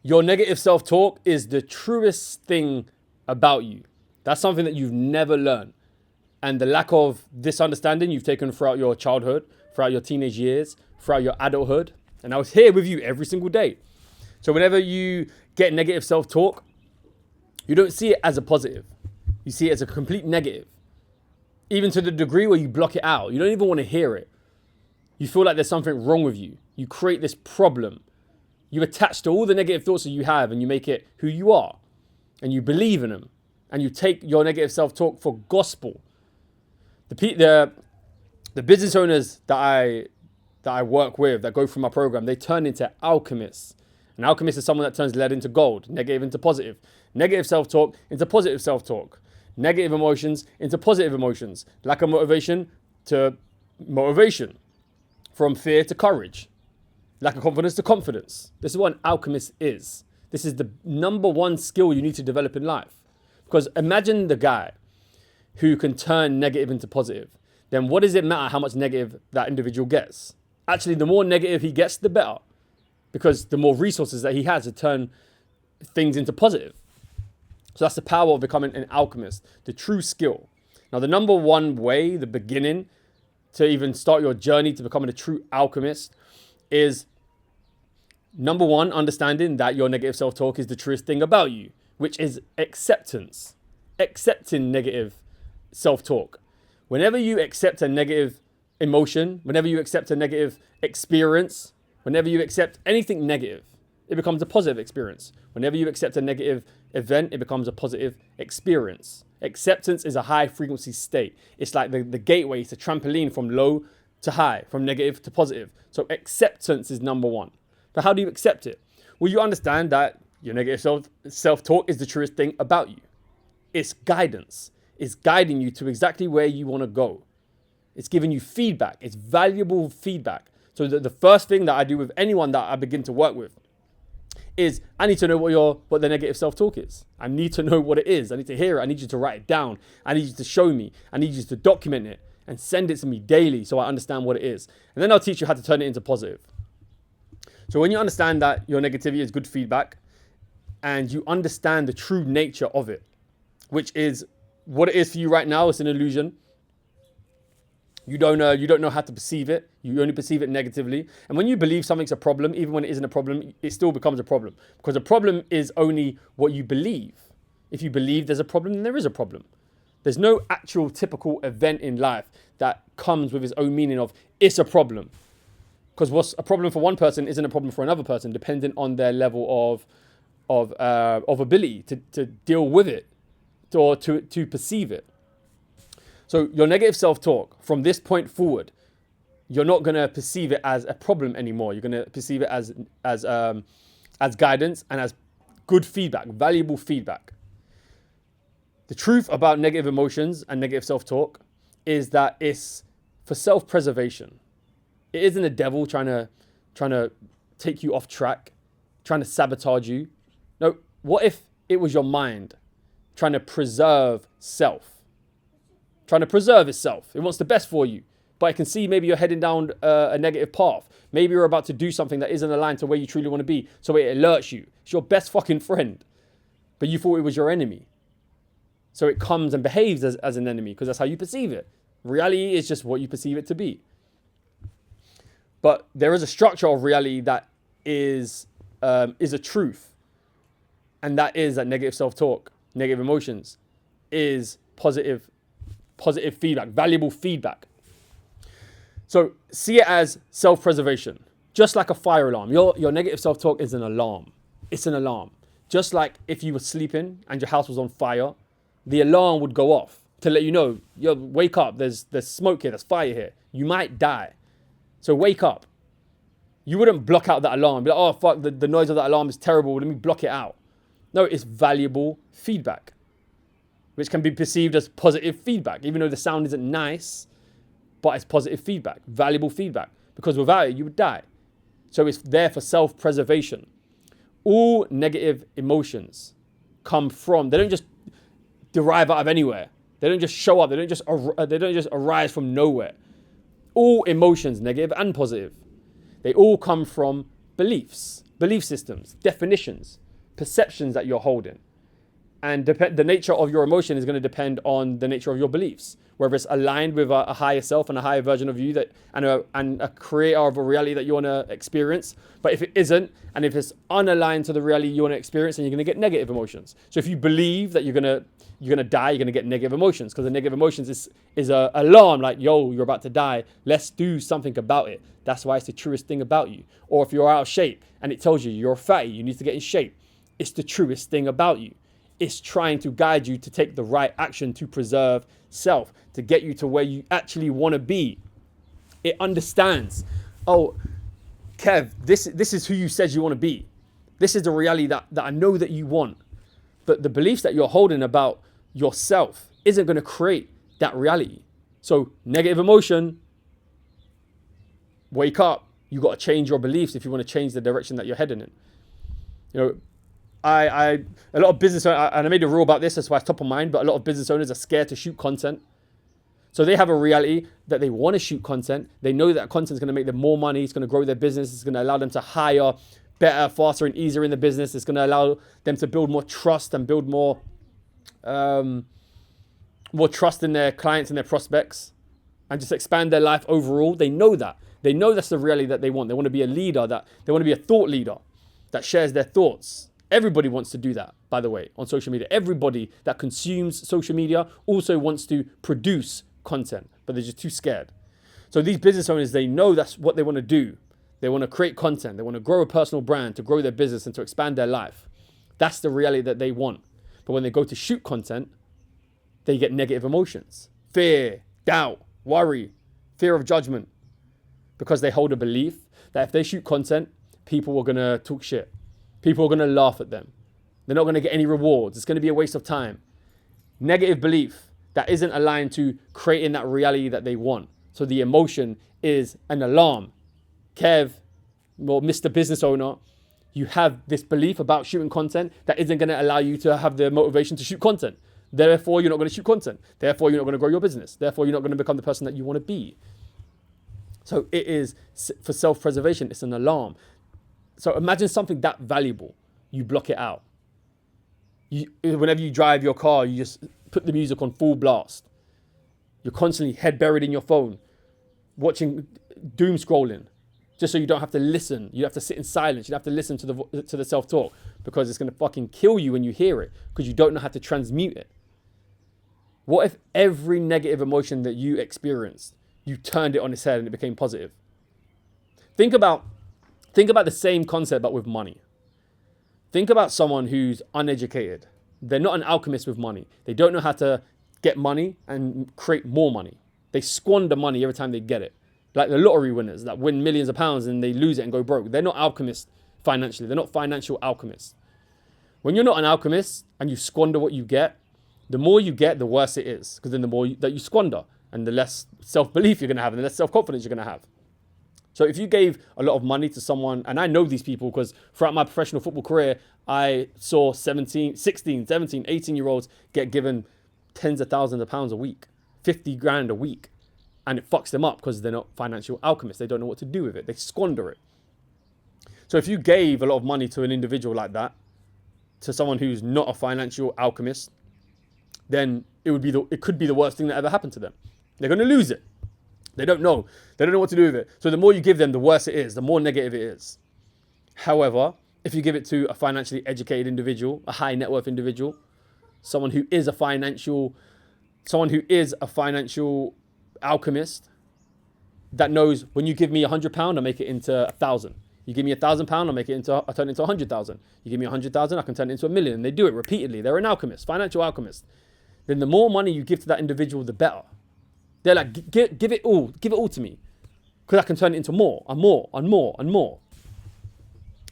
Your negative self-talk is the truest thing about you. That's something that you've never learned. And the lack of this understanding you've taken throughout your childhood, throughout your teenage years, throughout your adulthood. And I was here with you every single day. So whenever you get negative self-talk, you don't see it as a positive. You see it as a complete negative. Even to the degree where you block it out. You don't even want to hear it. You feel like there's something wrong with you. You create this problem. You attach to all the negative thoughts that you have and you make it who you are. And you believe in them. And you take your negative self-talk for gospel. The business owners that I work with, that go through my program, they turn into alchemists. An alchemist is someone that turns lead into gold, negative into positive. Negative self-talk into positive self-talk. Negative emotions into positive emotions. Lack of motivation to motivation. From fear to courage. Lack of confidence to confidence. This is what an alchemist is. This is the number one skill you need to develop in life. Because imagine the guy who can turn negative into positive. Then what does it matter how much negative that individual gets? Actually, the more negative he gets, the better. Because the more resources that he has to turn things into positive. So that's the power of becoming an alchemist, the true skill. Now, the number one way, the beginning to even start your journey to becoming a true alchemist is, number one, understanding that your negative self-talk is the truest thing about you, which is acceptance. Accepting negative self-talk. Whenever you accept a negative emotion, whenever you accept a negative experience, whenever you accept anything negative, it becomes a positive experience. Whenever you accept a negative event, it becomes a positive experience. Acceptance is a high frequency state. It's like the gateway, it's a trampoline from low to high, from negative to positive. So acceptance is number one. But how do you accept it? Well, you understand that your negative self-talk is the truest thing about you. It's guidance. It's guiding you to exactly where you want to go. It's giving you feedback. It's valuable feedback. So the first thing that I do with anyone that I begin to work with is I need to know what the negative self-talk is. I need to know what it is. I need to hear it. I need you to write it down. I need you to show me. I need you to document it and send it to me daily so I understand what it is. And then I'll teach you how to turn it into positive. So when you understand that your negativity is good feedback and you understand the true nature of it, which is what it is for you right now, it's an illusion. You don't know how to perceive it. You only perceive it negatively. And when you believe something's a problem, even when it isn't a problem, it still becomes a problem. Because a problem is only what you believe. If you believe there's a problem, then there is a problem. There's no actual typical event in life that comes with its own meaning of it's a problem. Because what's a problem for one person isn't a problem for another person, depending on their level of ability to deal with it or to perceive it. So your negative self-talk, from this point forward, you're not going to perceive it as a problem anymore. You're going to perceive it as guidance and as good feedback, valuable feedback. The truth about negative emotions and negative self-talk is that it's for self-preservation. It isn't the devil trying to take you off track, trying to sabotage you. No, what if it was your mind trying to preserve self? Trying to preserve itself. It wants the best for you. But I can see maybe you're heading down a negative path. Maybe you're about to do something that isn't aligned to where you truly want to be. So it alerts you. It's your best fucking friend. But you thought it was your enemy. So it comes and behaves as an enemy because that's how you perceive it. Reality is just what you perceive it to be. But there is a structure of reality that is a truth. And that is that negative self-talk, negative emotions is positive feedback, valuable feedback. So see it as self-preservation, just like a fire alarm. Your negative self-talk is an alarm. It's an alarm. Just like if you were sleeping and your house was on fire, the alarm would go off to let you know, wake up, there's smoke here, there's fire here. You might die. So wake up. You wouldn't block out that alarm. Be like, oh, fuck, the noise of that alarm is terrible. Let me block it out. No, it's valuable feedback, which can be perceived as positive feedback, even though the sound isn't nice, but it's positive feedback, valuable feedback, because without it, you would die. So it's there for self-preservation. All negative emotions come from, they don't just derive out of anywhere. They don't just show up. They don't just arise from nowhere. All emotions, negative and positive, they all come from beliefs belief systems, definitions, perceptions that you're holding. And the nature of your emotion is going to depend on the nature of your beliefs, whether it's aligned with a higher self and a higher version of you and a creator of a reality that you want to experience. But if it isn't, and if it's unaligned to the reality you want to experience, then you're going to get negative emotions. So if you believe that you're gonna die, you're going to get negative emotions, because the negative emotions is a alarm, like, yo, you're about to die. Let's do something about it. That's why it's the truest thing about you. Or if you're out of shape and it tells you you're fatty, you need to get in shape, it's the truest thing about you. It's trying to guide you to take the right action to preserve self, to get you to where you actually want to be. It understands, oh, Kev, this is who you said you want to be. This is the reality that I know that you want. But the beliefs that you're holding about yourself isn't going to create that reality. So negative emotion, wake up. You got to change your beliefs if you want to change the direction that you're heading in. You know, a lot of business owners, and I made a rule about this, that's why it's top of mind, but a lot of business owners are scared to shoot content. So they have a reality that they want to shoot content. They know that content is going to make them more money. It's going to grow their business. It's going to allow them to hire better, faster, and easier in the business. It's going to allow them to build more trust and build more trust in their clients and their prospects, and just expand their life overall. They know that. They know that's the reality that they want. They want to be a leader, that they want to be a thought leader that shares their thoughts. Everybody wants to do that, by the way, on social media. Everybody that consumes social media also wants to produce content, but they're just too scared. So these business owners, they know that's what they want to do. They want to create content. They want to grow a personal brand, to grow their business and to expand their life. That's the reality that they want. But when they go to shoot content, they get negative emotions, fear, doubt, worry, fear of judgment, because they hold a belief that if they shoot content, people are going to talk shit. People are going to laugh at them. They're not going to get any rewards. It's going to be a waste of time. Negative belief that isn't aligned to creating that reality that they want. So the emotion is an alarm. Kev, or Mr. Business Owner, you have this belief about shooting content that isn't going to allow you to have the motivation to shoot content. Therefore, you're not going to shoot content. Therefore, you're not going to grow your business. Therefore, you're not going to become the person that you want to be. So it is, for self-preservation, it's an alarm. So imagine something that valuable. You block it out. Whenever you drive your car, you just put the music on full blast. You're constantly head buried in your phone, watching doom scrolling, just so you don't have to listen. You have to sit in silence. You have to listen to the self-talk, because it's going to fucking kill you when you hear it, because you don't know how to transmute it. What if every negative emotion that you experienced, you turned it on its head and it became positive? Think about the same concept, but with money. Think about someone who's uneducated. They're not an alchemist with money. They don't know how to get money and create more money. They squander money every time they get it. Like the lottery winners that win millions of pounds and they lose it and go broke. They're not alchemists financially. They're not financial alchemists. When you're not an alchemist and you squander what you get, the more you get, the worse it is. Because then the more that you squander, and the less self-belief you're going to have, and the less self-confidence you're going to have. So if you gave a lot of money to someone, and I know these people because throughout my professional football career, I saw 16, 17, 18-year-olds get given tens of thousands of pounds a week, 50 grand a week. And it fucks them up because they're not financial alchemists. They don't know what to do with it. They squander it. So if you gave a lot of money to an individual like that, to someone who's not a financial alchemist, then it could be the worst thing that ever happened to them. They're going to lose it. They don't know. They don't know what to do with it. So the more you give them, the worse it is, the more negative it is. However, if you give it to a financially educated individual, a high net worth individual, someone who is a financial alchemist, that knows when you give me £100, I'll make it into 1,000. You give me £1,000, I'll turn it into 100,000. You give me 100,000, I can turn it into 1,000,000. And they do it repeatedly. They're an alchemist, financial alchemist. Then the more money you give to that individual, the better. They're like, give it all to me, because I can turn it into more and more and more and more.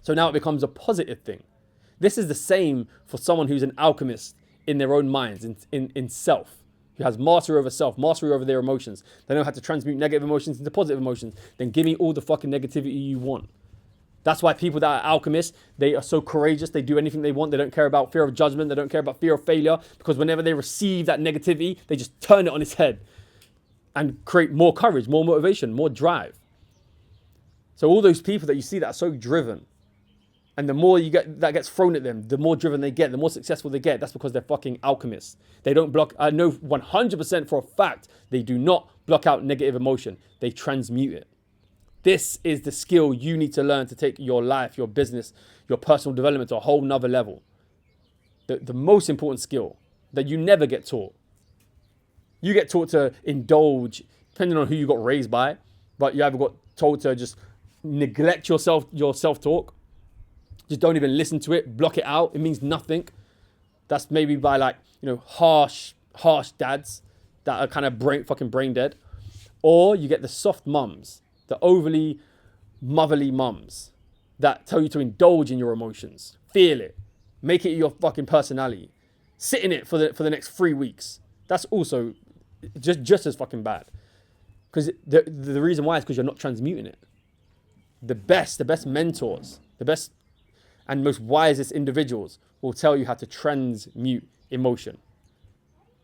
So now it becomes a positive thing. This is the same for someone who's an alchemist in their own minds, in self, who has mastery over self, mastery over their emotions. They know how to transmute negative emotions into positive emotions. Then give me all the fucking negativity you want. That's why people that are alchemists, they are so courageous. They do anything they want. They don't care about fear of judgment. They don't care about fear of failure, because whenever they receive that negativity, they just turn it on its head and create more courage, more motivation, more drive. So all those people that you see that are so driven, And the more you get that gets thrown at them, the more driven they get, the more successful they get. That's because they're fucking alchemists. They don't block. I know 100% for a fact they do not block out negative emotion. They transmute it. This is the skill you need to learn to take your life, your business, your personal development to a whole nother level. The most important skill that you never get taught. You get taught to indulge, depending on who you got raised by, but you either got told to just neglect your self-talk. Just don't even listen to it, block it out. It means nothing. That's maybe by like, harsh dads that are kind of fucking brain dead. Or you get the soft mums, the overly motherly mums that tell you to indulge in your emotions. Feel it. Make it your fucking personality. Sit in it for the next 3 weeks. That's also just as fucking bad. Because the reason why is because you're not transmuting it. The best mentors, the best and most wisest individuals will tell you how to transmute emotion.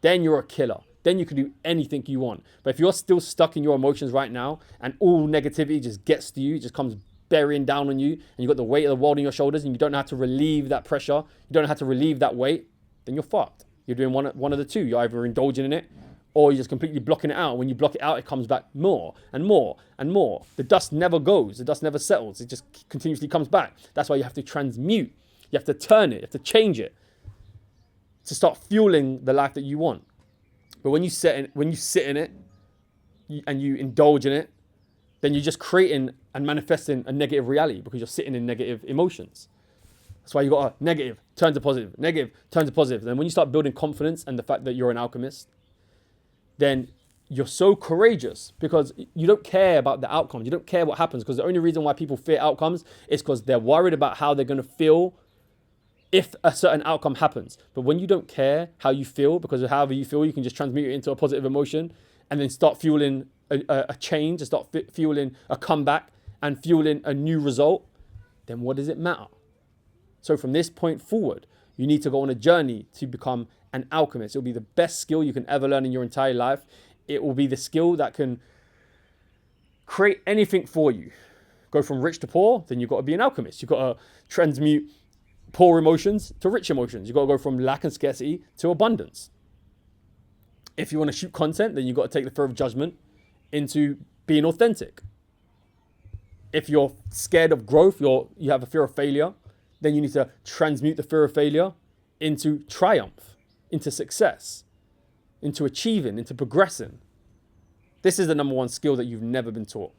Then you're a killer. Then you can do anything you want. But if you're still stuck in your emotions right now and all negativity just gets to you, just comes bearing down on you, and you've got the weight of the world on your shoulders and you don't know how to relieve that pressure, you don't know how to relieve that weight, then you're fucked. You're doing one of the two. You're either indulging in it or you're just completely blocking it out. When you block it out, it comes back more and more and more. The dust never goes. The dust never settles. It just continuously comes back. That's why you have to transmute. You have to turn it. You have to change it to start fueling the life that you want. But when you sit in it and you indulge in it, then you're just creating and manifesting a negative reality because you're sitting in negative emotions. That's why you got a negative, turn to positive, negative, turn to positive. Then when you start building confidence and the fact that you're an alchemist, then you're so courageous because you don't care about the outcomes. You don't care what happens, because the only reason why people fear outcomes is because they're worried about how they're going to feel if a certain outcome happens. But when you don't care how you feel, because of however you feel, you can just transmute it into a positive emotion and then start fueling a change, and start fueling a comeback and fueling a new result, then what does it matter? So from this point forward, you need to go on a journey to become an alchemist. It'll be the best skill you can ever learn in your entire life. It will be the skill that can create anything for you. Go from rich to poor, then you've got to be an alchemist. You've got to transmute poor emotions to rich emotions. You've got to go from lack and scarcity to abundance. If you want to shoot content, then you've got to take the fear of judgment into being authentic. If you're scared of growth, you have a fear of failure, then you need to transmute the fear of failure into triumph, into success, into achieving, into progressing. This is the number one skill that you've never been taught.